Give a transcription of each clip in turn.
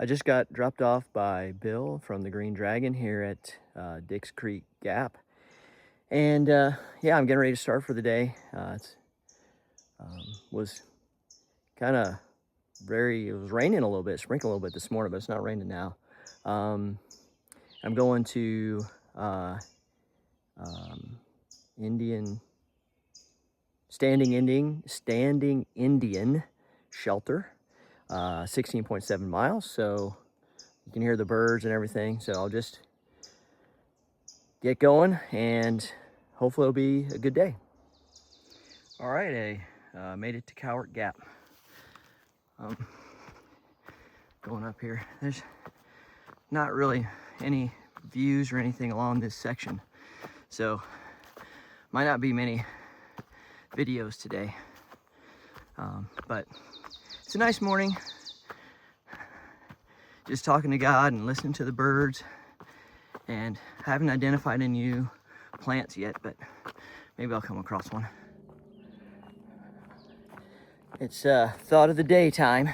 I just got dropped off by Bill from the Green Dragon here at Dix Creek Gap. And yeah, I'm getting ready to start for the day. It was kind of it was raining a little bit, sprinkling a little bit this morning, but it's not raining now. I'm going to Standing Indian shelter, 16.7 miles. So you can hear the birds and everything. So I'll just get going and hopefully it'll be a good day. All right, I made it to Cowart Gap. Going up here, there's not really any views or anything along this section, so might not be many videos today, but it's a nice morning, just talking to God and listening to the birds, and I haven't identified any new plants yet, but maybe I'll come across one. It's thought of the day time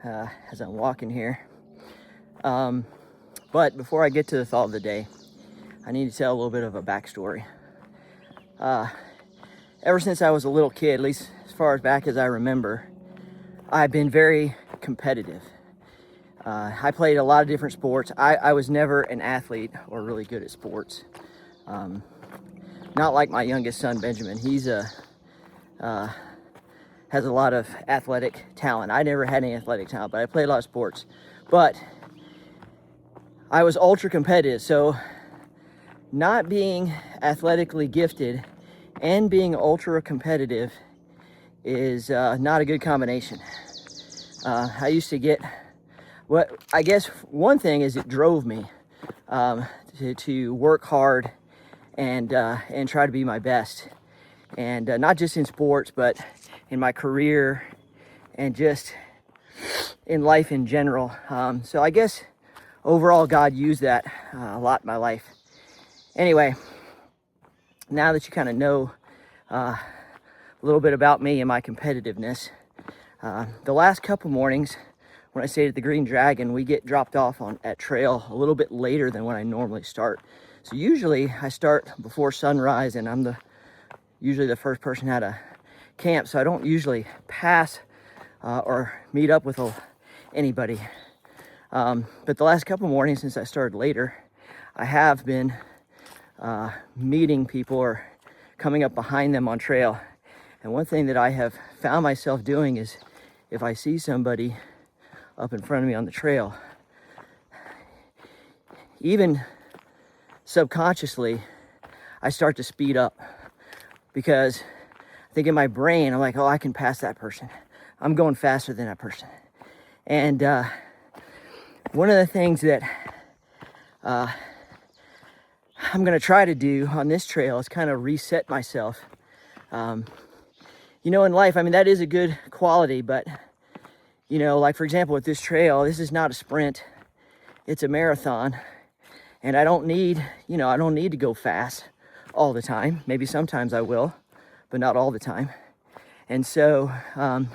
as I'm walking here. But before I get to the thought of the day, I need to tell a little bit of a backstory. Ever since I was a little kid, at least as far as back as I remember, I've been very competitive. I played a lot of different sports. I was never an athlete or really good at sports. Not like my youngest son, Benjamin. He's has a lot of athletic talent. I never had any athletic talent, but I played a lot of sports. But I was ultra competitive, so not being athletically gifted and being ultra competitive is not a good combination. I used to get, I guess one thing is it drove me to work hard and try to be my best. And not just in sports, but in my career and just in life in general. So I guess overall God used that a lot in my life. Anyway, now that you kind of know a little bit about me and my competitiveness, the last couple mornings when I stayed at the Green Dragon, we get dropped off at trail a little bit later than when I normally start. So usually I start before sunrise, and I'm usually the first person out of camp, so I don't usually pass or meet up with anybody. But the last couple mornings since I started later, I have been meeting people or coming up behind them on trail. And one thing that I have found myself doing is if I see somebody up in front of me on the trail, even subconsciously, I start to speed up, because I think in my brain, I'm like, oh, I can pass that person. I'm going faster than that person. And one of the things that I'm gonna try to do on this trail is kind of reset myself. You know, in life, I mean, that is a good quality, but you know, like for example, with this trail, this is not a sprint, it's a marathon. And I don't need to go fast all the time. Maybe sometimes I will, but not all the time. And so I'm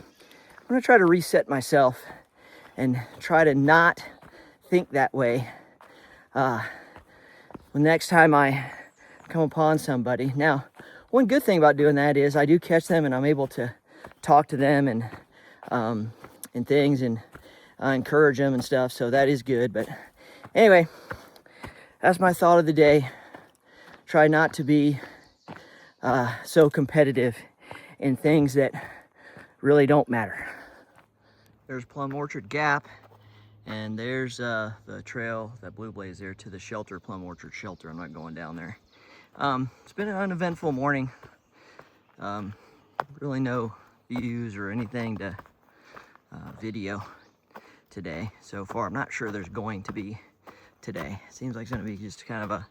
gonna try to reset myself and try to not think that way the next time I come upon somebody. Now, one good thing about doing that is I do catch them and I'm able to talk to them and things, and encourage them and stuff. So that is good. But anyway, that's my thought of the day. Try not to be so competitive in things that really don't matter. There's Plum Orchard Gap, and there's the trail that Blue Blaze there to the shelter, Plum Orchard Shelter. I'm not going down there. It's been an uneventful morning. Really no views or anything to video today so far. I'm not sure there's going to be today. Seems like it's going to be just kind of a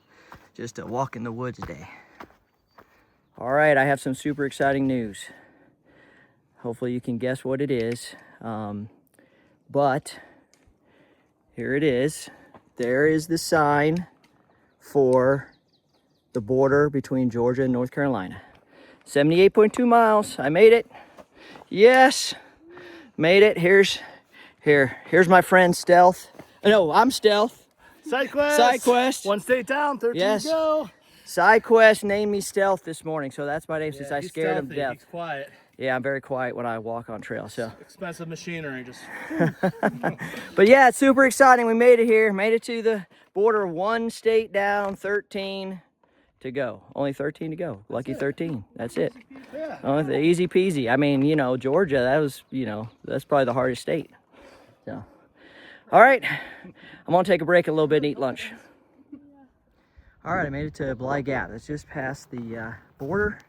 walk in the woods day. All right, I have some super exciting news. Hopefully you can guess what it is. But here it is. There is the sign for the border between Georgia and North Carolina. 78.2 miles. I made it. Yes, made it. Here's Here's my friend Stealth. No, I'm Stealth. Side quest. Side quest. One state down, 13 yes. to go. Side quest named me Stealth this morning, so that's my name since I scared him to death. He's quiet. Yeah, I'm very quiet when I walk on trail. So expensive machinery, just. But yeah, it's super exciting. We made it here. Made it to the border. One state down, 13 to go. Only 13 to go. Lucky 13. That's it. Yeah. Oh, easy peasy. I mean, you know, Georgia, that was, you know, that's probably the hardest state. So, all right, I'm gonna take a break a little bit and eat lunch. All right, I made it to Bly Gap. That's just past the border.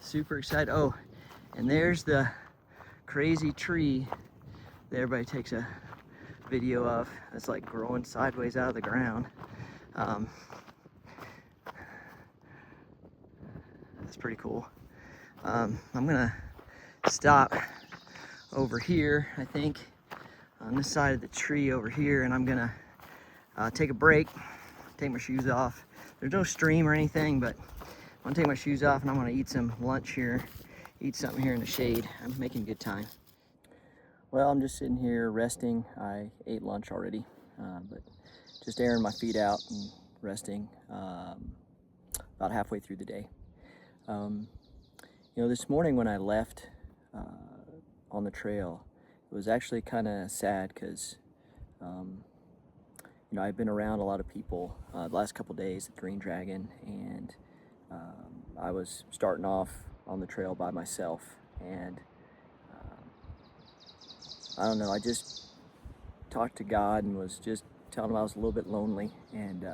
Super excited. Oh, and there's the crazy tree that everybody takes a video of. It's like growing sideways out of the ground. That's pretty cool. I'm gonna stop over here, I think, on this side of the tree over here, and I'm gonna take a break, take my shoes off. There's no stream or anything, but I'm gonna take my shoes off and I'm gonna eat some lunch here, eat something here in the shade. I'm making good time. Well, I'm just sitting here resting. I ate lunch already, but just airing my feet out and resting about halfway through the day. You know, this morning when I left on the trail, it was actually kind of sad because, you know, I've been around a lot of people the last couple days at Green Dragon, and I was starting off on the trail by myself, and I don't know, I just talked to God and was just telling him I was a little bit lonely, and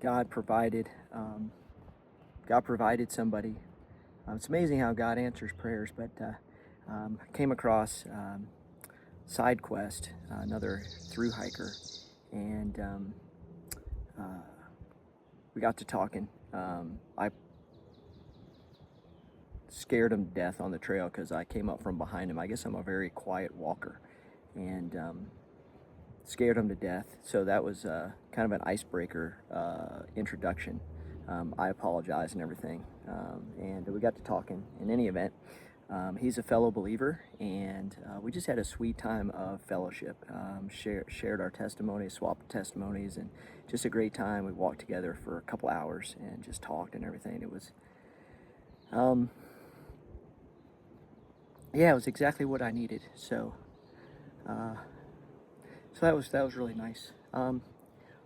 God provided somebody. It's amazing how God answers prayers, but I came across Side Quest, another thru-hiker, and we got to talking. I scared him to death on the trail because I came up from behind him. I guess I'm a very quiet walker, and scared him to death. So that was kind of an icebreaker introduction. I apologize and everything, and we got to talking. In any event, he's a fellow believer, and we just had a sweet time of fellowship. Shared our testimonies, swapped testimonies, and just a great time. We walked together for a couple hours and just talked and everything. It was yeah, it was exactly what I needed. So that was really nice.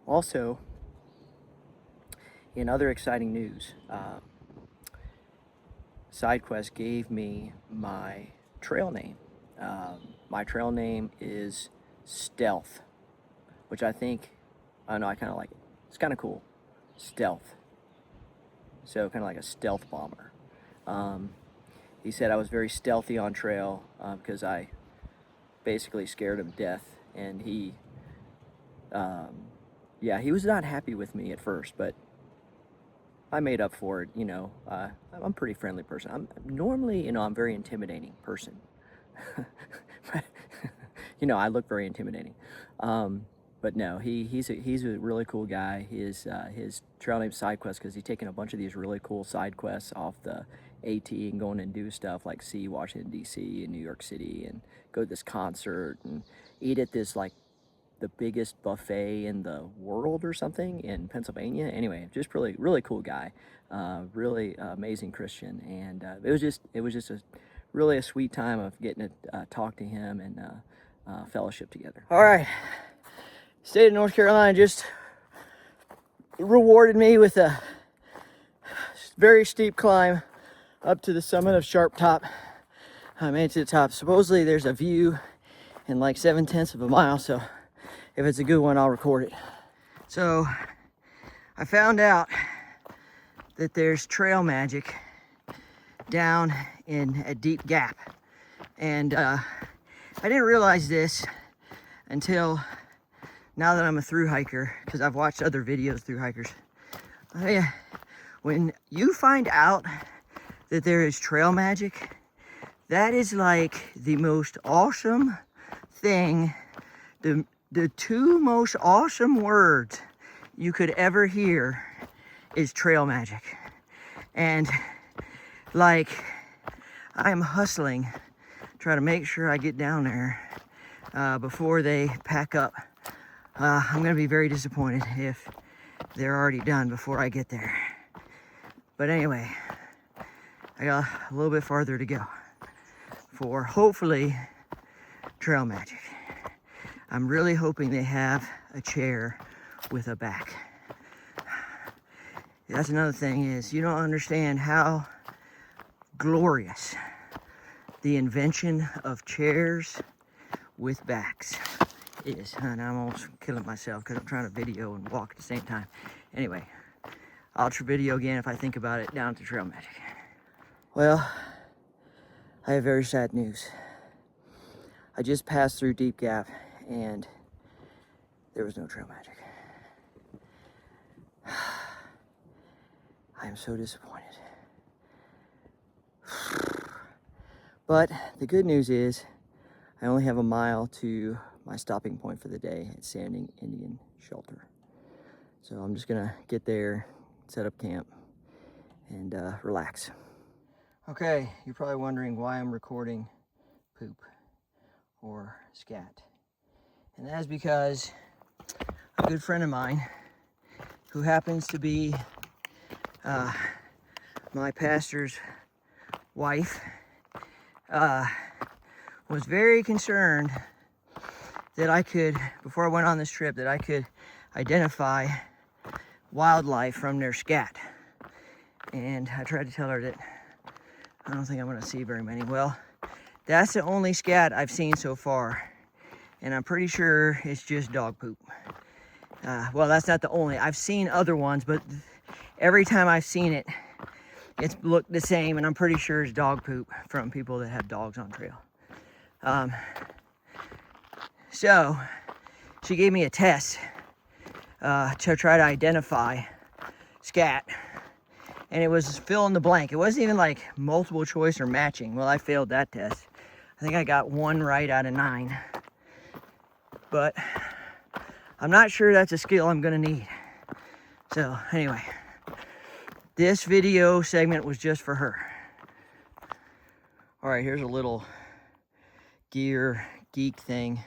Also, in other exciting news, SideQuest gave me my trail name. My trail name is Stealth, which I kind of like it. It's kind of cool. Stealth. So kind of like a stealth bomber. He said I was very stealthy on trail because I basically scared him to death, and he was not happy with me at first, but I made up for it. You know, I'm a pretty friendly person. I'm normally, you know, I'm a very intimidating person. You know, I look very intimidating. But no, he's a really cool guy. His trail name's Side Quest because he's taking a bunch of these really cool side quests off the AT and going and do stuff like see Washington D.C. and New York City and go to this concert and eat at this like the biggest buffet in the world or something in Pennsylvania. Anyway, just really cool guy, really amazing Christian, and it was just really a sweet time of getting to talk to him and fellowship together. All right, state of North Carolina just rewarded me with a very steep climb up to the summit of Sharp Top. I made it to the top. Supposedly there's a view in like 7/10 of a mile, so if it's a good one, I'll record it. So I found out that there's trail magic down in a deep gap, and I didn't realize this until now that I'm a thru-hiker, because I've watched other videos thru-hikers. When you find out that there is trail magic, that is like the most awesome thing. The two most awesome words you could ever hear is trail magic. And Like, I am hustling, trying to make sure I get down there before they pack up. I'm gonna be very disappointed if they're already done before I get there. But anyway, I got a little bit farther to go for hopefully trail magic. I'm really hoping they have a chair with a back. That's another thing is you don't understand how glorious the invention of chairs with backs is. And I'm almost killing myself because I'm trying to video and walk at the same time. Anyway, I'll video again if I think about it down to trail magic. Well, I have very sad news. I just passed through Deep Gap and there was no trail magic. I am so disappointed. But the good news is I only have a mile to my stopping point for the day at Standing Indian Shelter. So I'm just gonna get there, set up camp, and relax. Okay, you're probably wondering why I'm recording poop or scat. And that is because a good friend of mine who happens to be my pastor's wife was very concerned that I could, before I went on this trip, that I could identify wildlife from their scat. And I tried to tell her that I don't think I'm gonna see very many. Well, that's the only scat I've seen so far. And I'm pretty sure it's just dog poop. Well, that's not the only. I've seen other ones, but every time I've seen it, it's looked the same, and I'm pretty sure it's dog poop from people that have dogs on trail. So, she gave me a test to try to identify scat, and it was fill in the blank. It wasn't even like multiple choice or matching. Well, I failed that test. I think I got 1 right out of 9. But I'm not sure that's a skill I'm gonna need. So anyway, this video segment was just for her. All right, here's a little gear geek thing.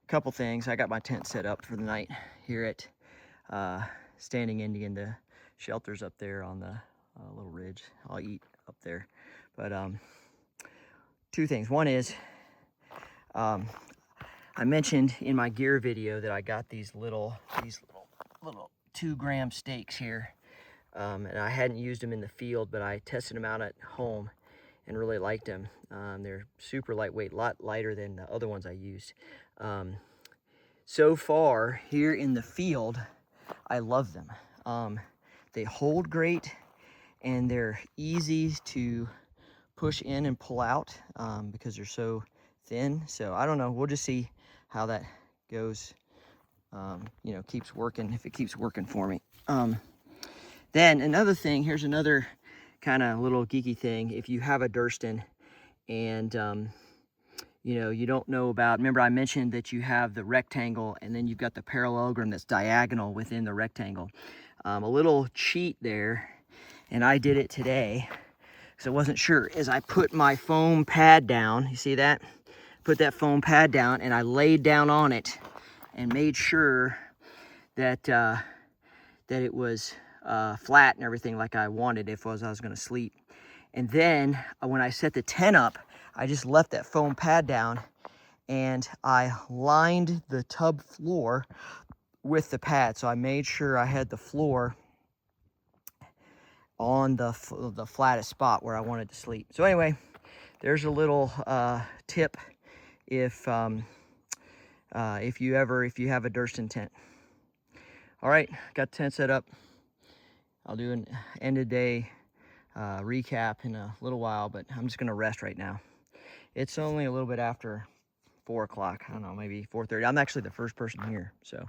Couple things. I got my tent set up for the night here at Standing Indian. The shelter's up there on the little ridge. I'll eat up there. But 2 things. One is I mentioned in my gear video that I got these little 2-gram stakes here, and I hadn't used them in the field, but I tested them out at home and really liked them. They're super lightweight, a lot lighter than the other ones I used. So far here in the field, I love them. They hold great, and they're easy to push in and pull out because they're so thin. So I don't know, we'll just see how that goes, you know, keeps working, if it keeps working for me. Then another thing, here's another kind of little geeky thing. If you have a Durston and you know, you don't know about, remember I mentioned that you have the rectangle and then you've got the parallelogram that's diagonal within the rectangle. A little cheat there, and I did it today because I wasn't sure, is I put my foam pad down, you see that? Put that foam pad down and I laid down on it and made sure that that it was flat and everything like I wanted if I was gonna sleep. And then when I set the tent up, I just left that foam pad down and I lined the tub floor with the pad. So I made sure I had the floor on the flattest spot where I wanted to sleep. So anyway, there's a little tip if you have a Durston tent. All right, got the tent set up. I'll do an end of day recap in a little while, but I'm just gonna rest right now. It's only a little bit after 4 o'clock. I don't know, maybe 4:30. I'm actually the first person here, so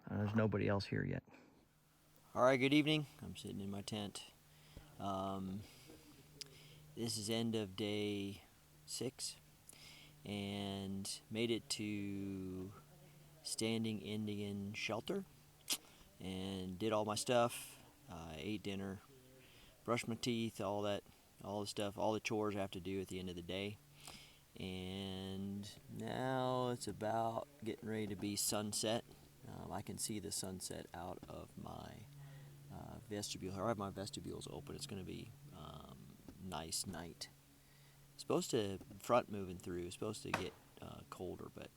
there's nobody else here yet. All right, good evening. I'm sitting in my tent. This is end of day 6 and made it to Standing Indian Shelter and did all my stuff, ate dinner, brushed my teeth, all the stuff, all the chores I have to do at the end of the day. And now it's about getting ready to be sunset. I can see the sunset out of my vestibule. I have my vestibules open. It's going to be nice night. It's supposed to front moving through. It's supposed to get colder, but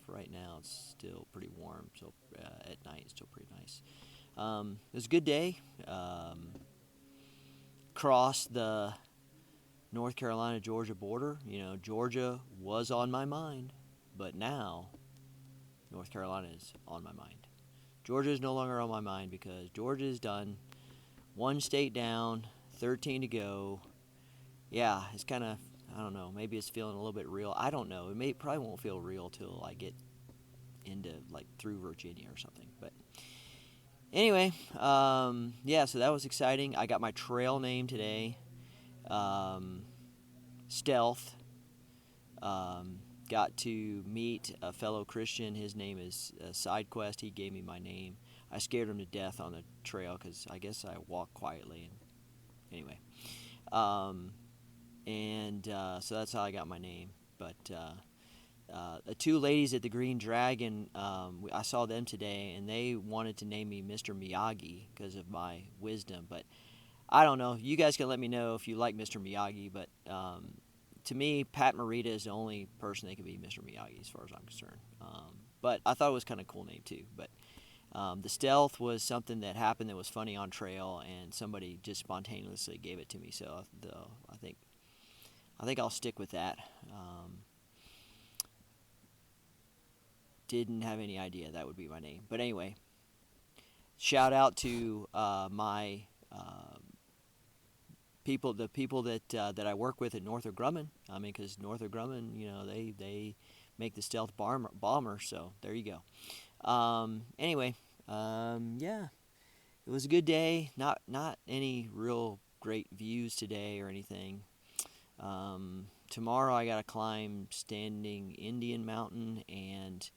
for right now it's still pretty warm. So at night it's still pretty nice. It was a good day. Crossed the North Carolina-Georgia border. You know, Georgia was on my mind, but now North Carolina is on my mind. Georgia is no longer on my mind because Georgia is done. One state down, 13 to go. Yeah, it's kind of, I don't know, maybe it's feeling a little bit real. I don't know. Probably won't feel real till I get into, like, through Virginia or something. But anyway, yeah, so that was exciting. I got my trail name today. Stealth. Got to meet a fellow Christian. His name is SideQuest. He gave me my name. I scared him to death on the trail because I guess I walk quietly. And anyway, so that's how I got my name. But the two ladies at the Green Dragon, I saw them today, and they wanted to name me Mr. Miyagi because of my wisdom. But I don't know. You guys can let me know if you like Mr. Miyagi. But to me, Pat Morita is the only person that can be Mr. Miyagi as far as I'm concerned. But I thought it was kind of a cool name too. But the Stealth was something that happened that was funny on trail, and somebody just spontaneously gave it to me. So I think I'll stick with that. Didn't have any idea that would be my name. But anyway, shout out to my the people that I work with at Northrop Grumman. I mean, because Northrop Grumman, you know, they make the Stealth bomber. So there you go. Anyway, yeah, it was a good day. Not any real great views today or anything. Tomorrow I gotta climb Standing Indian Mountain and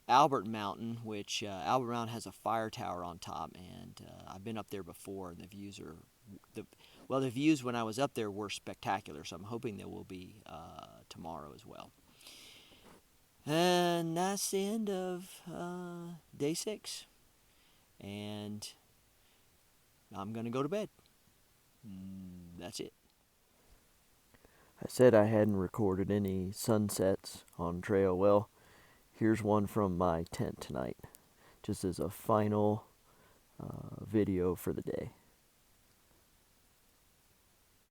Albert Mountain, which Albert Mountain has a fire tower on top, and I've been up there before, and the views when I was up there were spectacular, so I'm hoping there will be tomorrow as well. And that's the end of day 6, and I'm going to go to bed. That's it. I said I hadn't recorded any sunsets on trail. Well, here's one from my tent tonight, just as a final video for the day.